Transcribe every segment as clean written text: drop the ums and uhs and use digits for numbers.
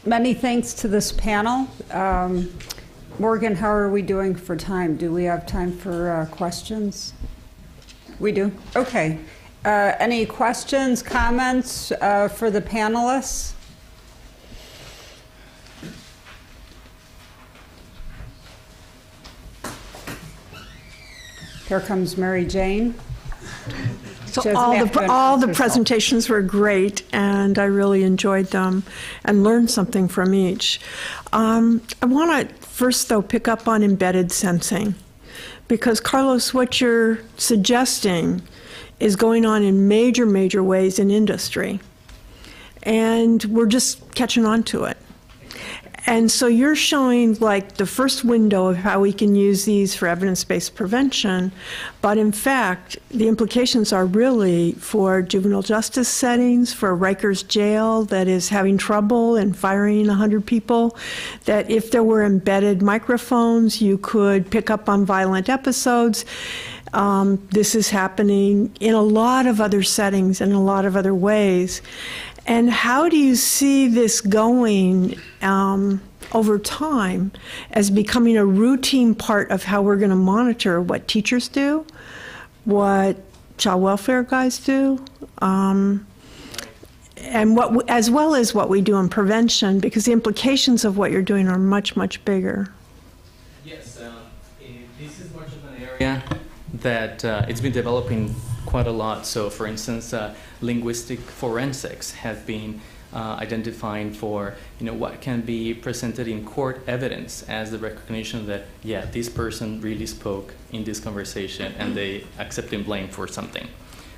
Many thanks to this panel. Morgan, how are we doing for time? Do we have time for questions? We do? Okay. Any questions, comments for the panelists? Here comes Mary Jane. So all the presentations were great, and I really enjoyed them and learned something from each. I want to first, though, pick up on embedded sensing, because, Carlos, what you're suggesting is going on in major, major ways in industry, and we're just catching on to it. And so you're showing like the first window of how we can use these for evidence-based prevention, but in fact, the implications are really for juvenile justice settings, for Rikers jail that is having trouble and firing 100 people, that if there were embedded microphones, you could pick up on violent episodes. This is happening in a lot of other settings and in a lot of other ways. And how do you see this going over time as becoming a routine part of how we're going to monitor what teachers do, what child welfare guys do, and what, as well as what we do in prevention, because the implications of what you're doing are much, much bigger. Yes, this is much of an area that it's been developing quite a lot. So, for instance, linguistic forensics have been identifying for what can be presented in court evidence as the recognition that this person really spoke in this conversation and they accepting blame for something.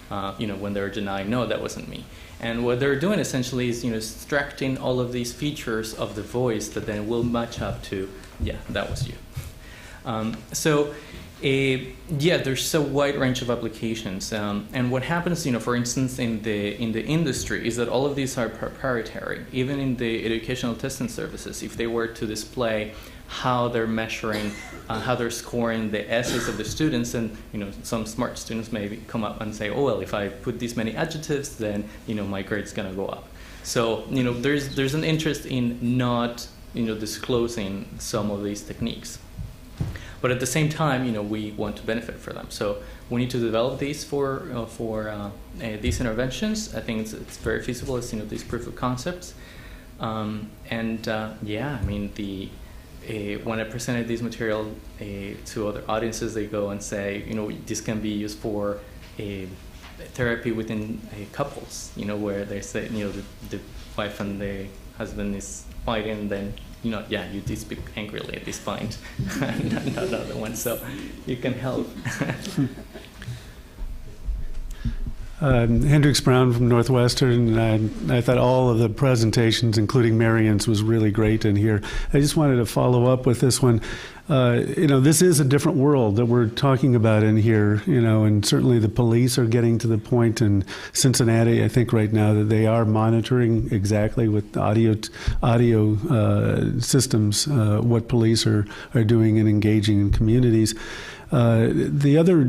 When they're denying, no, that wasn't me. And what they're doing essentially is extracting all of these features of the voice that then will match up to that was you. There's a wide range of applications, and what happens, for instance, in the industry, is that all of these are proprietary. Even in the educational testing services, if they were to display how they're measuring, how they're scoring the essays of the students, and some smart students may come up and say, oh well, if I put these many adjectives, then my grade's going to go up. So there's an interest in not disclosing some of these techniques. But at the same time, we want to benefit from them. So we need to develop these for these interventions. I think it's very feasible as these proof of concepts. When I presented this material to other audiences, they go and say, this can be used for therapy within couples. Where they say, the wife and the husband is fighting, then. You did speak angrily at this point, not the other one, so you can help. Hendrix Brown from Northwestern, and I thought all of the presentations, including Marion's, was really great in here. I just wanted to follow up with this one. This is a different world that we're talking about in here, and certainly the police are getting to the point in Cincinnati, I think right now, that they are monitoring exactly with audio systems what police are doing and engaging in communities. The other,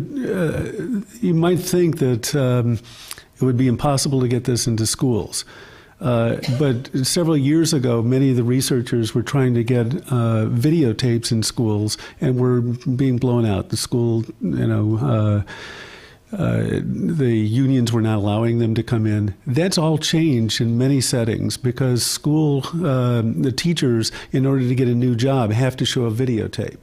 you might think that it would be impossible to get this into schools. But several years ago, many of the researchers were trying to get videotapes in schools and were being blown out. The school, the unions were not allowing them to come in. That's all changed in many settings because the teachers, in order to get a new job, have to show a videotape.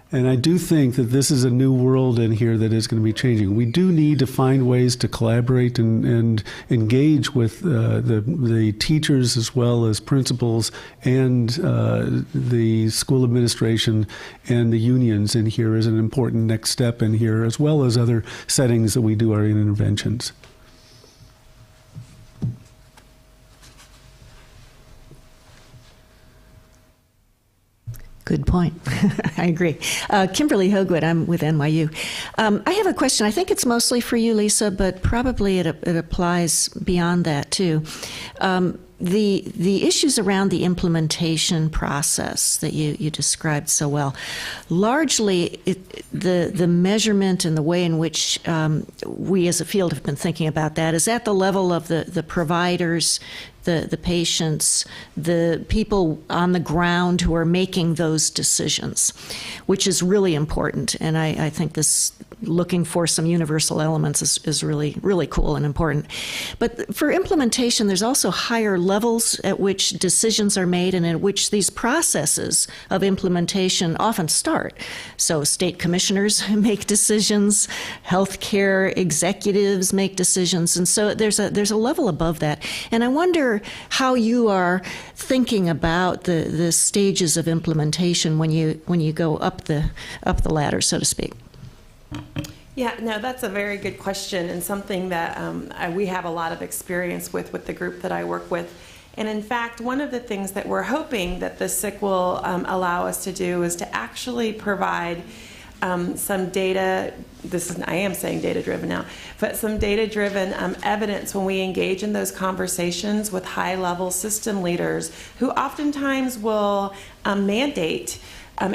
And I do think that this is a new world in here that is going to be changing. We do need to find ways to collaborate and engage with the teachers as well as principals and the school administration and the unions in here as an important next step in here, as well as other settings that we do our interventions. Good point. I agree. Kimberly Hogewood, I'm with NYU. I have a question. I think it's mostly for you, Lisa, but probably it applies beyond that too. The issues around the implementation process that you described so well, largely the measurement and the way in which we as a field have been thinking about that is at the level of the providers, the patients, the people on the ground who are making those decisions, which is really important. And I think this looking for some universal elements is really, really cool and important. But for implementation, there's also higher levels at which decisions are made and at which these processes of implementation often start. So state commissioners make decisions, healthcare executives make decisions, and so there's a level above that. And I wonder how you are thinking about the stages of implementation when you go up the ladder, so to speak. Yeah, no, that's a very good question, and something that we have a lot of experience with the group that I work with. And in fact, one of the things that we're hoping that the SIC will allow us to do is to actually provide some data. I am saying data-driven now, but some data-driven evidence when we engage in those conversations with high-level system leaders who oftentimes will mandate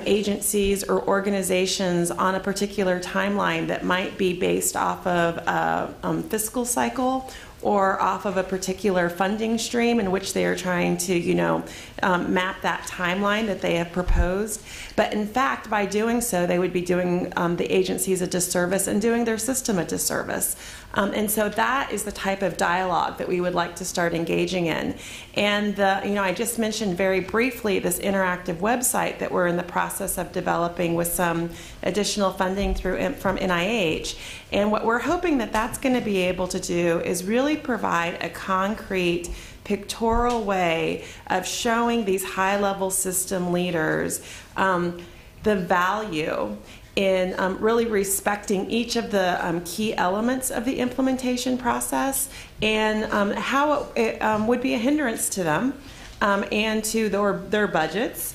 agencies or organizations on a particular timeline that might be based off of a fiscal cycle or off of a particular funding stream in which they are trying to, map that timeline that they have proposed. But in fact, by doing so, they would be doing the agencies a disservice and doing their system a disservice. And so that is the type of dialogue that we would like to start engaging in. And I just mentioned very briefly this interactive website that we're in the process of developing with some additional funding from NIH. And what we're hoping that that's going to be able to do is really provide a concrete pictorial way of showing these high-level system leaders the value in really respecting each of the key elements of the implementation process and how it would be a hindrance to them and to their budgets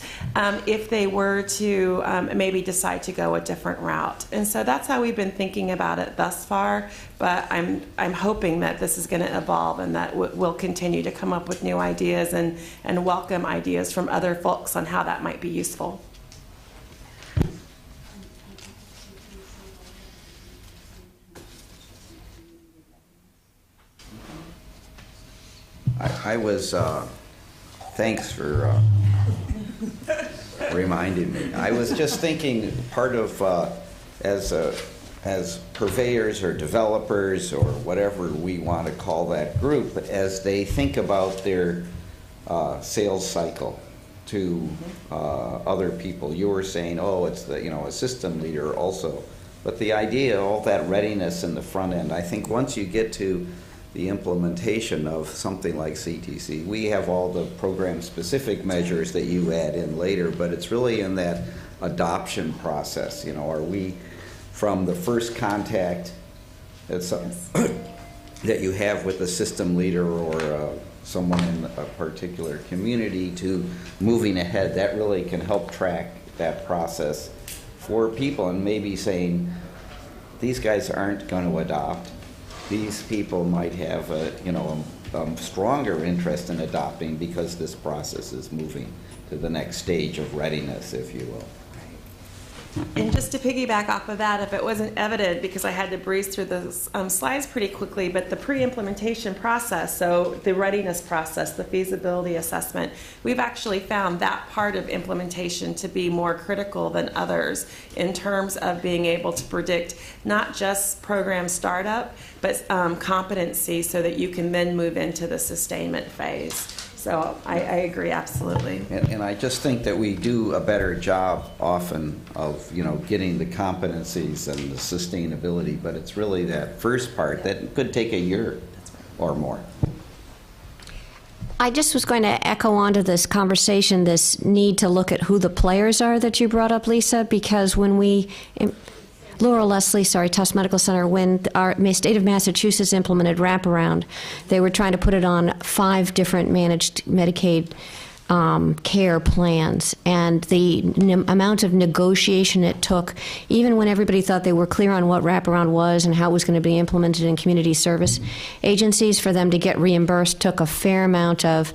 if they were to maybe decide to go a different route. And so that's how we've been thinking about it thus far, but I'm hoping that this is going to evolve and that we'll continue to come up with new ideas and welcome ideas from other folks on how that might be useful. I was, thanks for reminding me. I was just thinking part of, as purveyors or developers or whatever we want to call that group, as they think about their sales cycle to other people. You were saying, oh, it's a system leader also. But the idea, all that readiness in the front end, I think once you get to the implementation of something like CTC. We have all the program-specific measures that you add in later, but it's really in that adoption process. Are we from the first contact that you have with a system leader or someone in a particular community to moving ahead? That really can help track that process for people and maybe saying, these guys aren't going to adopt. These people might have a stronger interest in adopting because this process is moving to the next stage of readiness, if you will. And just to piggyback off of that, if it wasn't evident, because I had to breeze through the slides pretty quickly, but the pre-implementation process, so the readiness process, the feasibility assessment, we've actually found that part of implementation to be more critical than others in terms of being able to predict not just program startup, but competency so that you can then move into the sustainment phase. So I agree, absolutely. And I just think that we do a better job often of, getting the competencies and the sustainability, but it's really that first part that could take a year or more. I just was going to echo onto this conversation, this need to look at who the players are that you brought up, Lisa, because when Tufts Medical Center, when our state of Massachusetts implemented wraparound, they were trying to put it on 5 different managed Medicaid care plans, and the amount of negotiation it took, even when everybody thought they were clear on what wraparound was and how it was going to be implemented in community service agencies, for them to get reimbursed took a fair amount of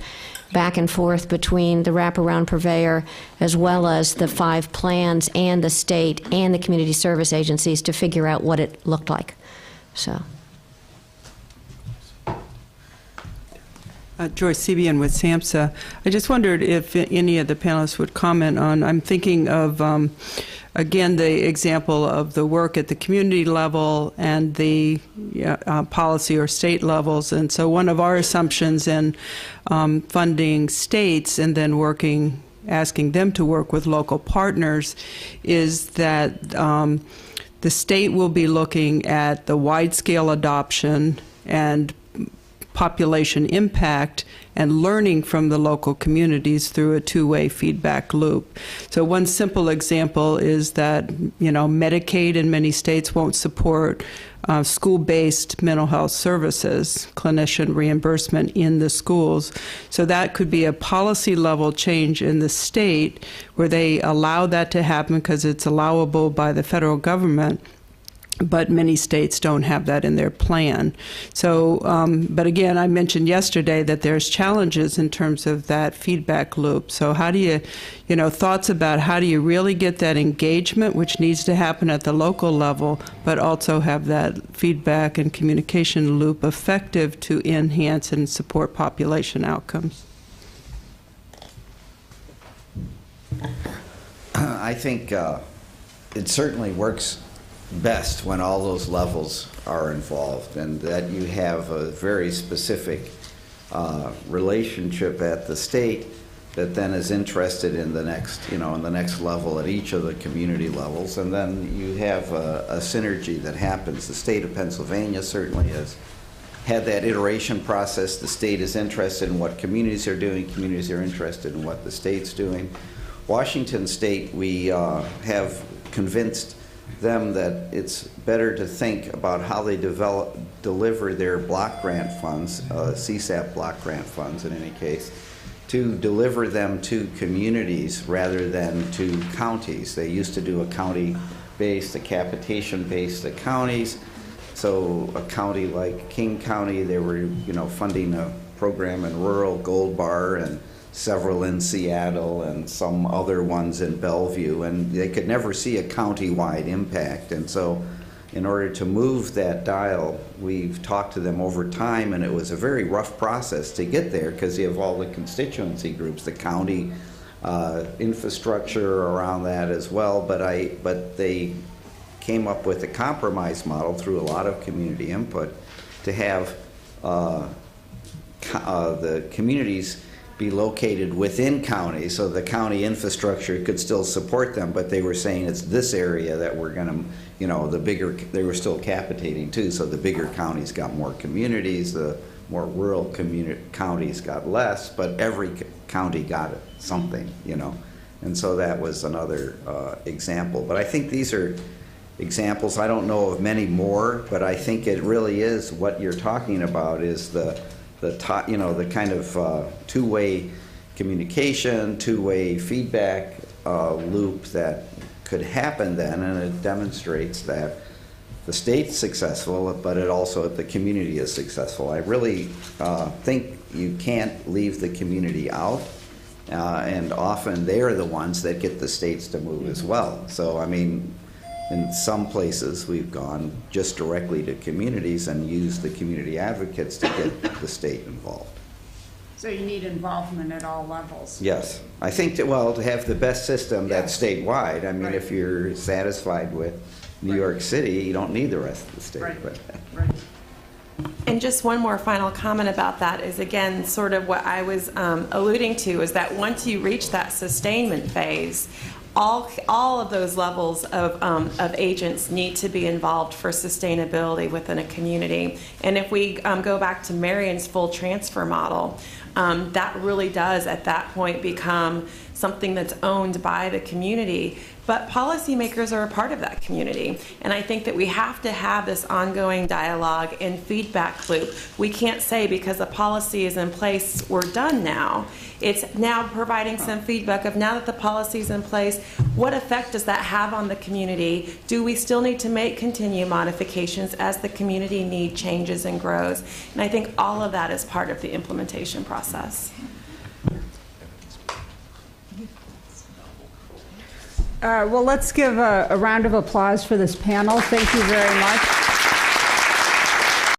back and forth between the wraparound purveyor as well as the 5 plans and the state and the community service agencies to figure out what it looked like. So. Joyce Sebian with SAMHSA. I just wondered if any of the panelists would comment on, I'm thinking of, again, the example of the work at the community level and the policy or state levels. And so one of our assumptions in funding states and then asking them to work with local partners is that the state will be looking at the wide-scale adoption and population impact and learning from the local communities through a two-way feedback loop. So one simple example is that, Medicaid in many states won't support school-based mental health services, clinician reimbursement in the schools. So that could be a policy level change in the state where they allow that to happen because it's allowable by the federal government. But many states don't have that in their plan. So, but again, I mentioned yesterday that there's challenges in terms of that feedback loop. So how do you, thoughts about how do you really get that engagement, which needs to happen at the local level, but also have that feedback and communication loop effective to enhance and support population outcomes? I think it certainly works best when all those levels are involved and that you have a very specific relationship at the state that then is interested in the next, in the next level at each of the community levels, and then you have a synergy that happens. The state of Pennsylvania certainly has had that iteration process. The state is interested in what communities are doing. Communities are interested in what the state's doing. Washington State, we have convinced them that it's better to think about how they deliver their block grant funds, CSAP block grant funds in any case, to deliver them to communities rather than to counties. They used to do a county-based, a capitation-based counties. So a county like King County, they were funding a program in rural Gold Bar and several in Seattle and some other ones in Bellevue, and they could never see a county-wide impact. And so in order to move that dial, we've talked to them over time, and it was a very rough process to get there because you have all the constituency groups, the county infrastructure around that as well, but they came up with a compromise model through a lot of community input to have the communities be located within counties, so the county infrastructure could still support them, but they were saying it's this area that we're going to, the bigger, they were still capitating too, so the bigger counties got more communities, the more rural counties got less, but every county got something, and so that was another example. But I think these are examples. I don't know of many more, but I think it really is what you're talking about is the kind of two-way communication, two-way feedback loop that could happen then, and it demonstrates that the state's successful, but it also the community is successful. I really think you can't leave the community out, and often they're the ones that get the states to move as well. So, I mean, in some places, we've gone just directly to communities and used the community advocates to get the state involved. So you need involvement at all levels. Yes. I think that, to have the best system that's statewide, I mean, right. If you're satisfied with New York City, you don't need the rest of the state. Right. But. Right. And just one more final comment about that is, again, sort of what I was alluding to is that once you reach that sustainment phase, all of those levels of agents need to be involved for sustainability within a community. And if we go back to Marion's full transfer model, that really does at that point become something that's owned by the community. But policymakers are a part of that community. And I think that we have to have this ongoing dialogue and feedback loop. We can't say because a policy is in place, we're done now. It's now providing some feedback of now that the policy is in place, what effect does that have on the community? Do we still need to continue modifications as the community need changes and grows? And I think all of that is part of the implementation process. Well, let's give a round of applause for this panel. Thank you very much.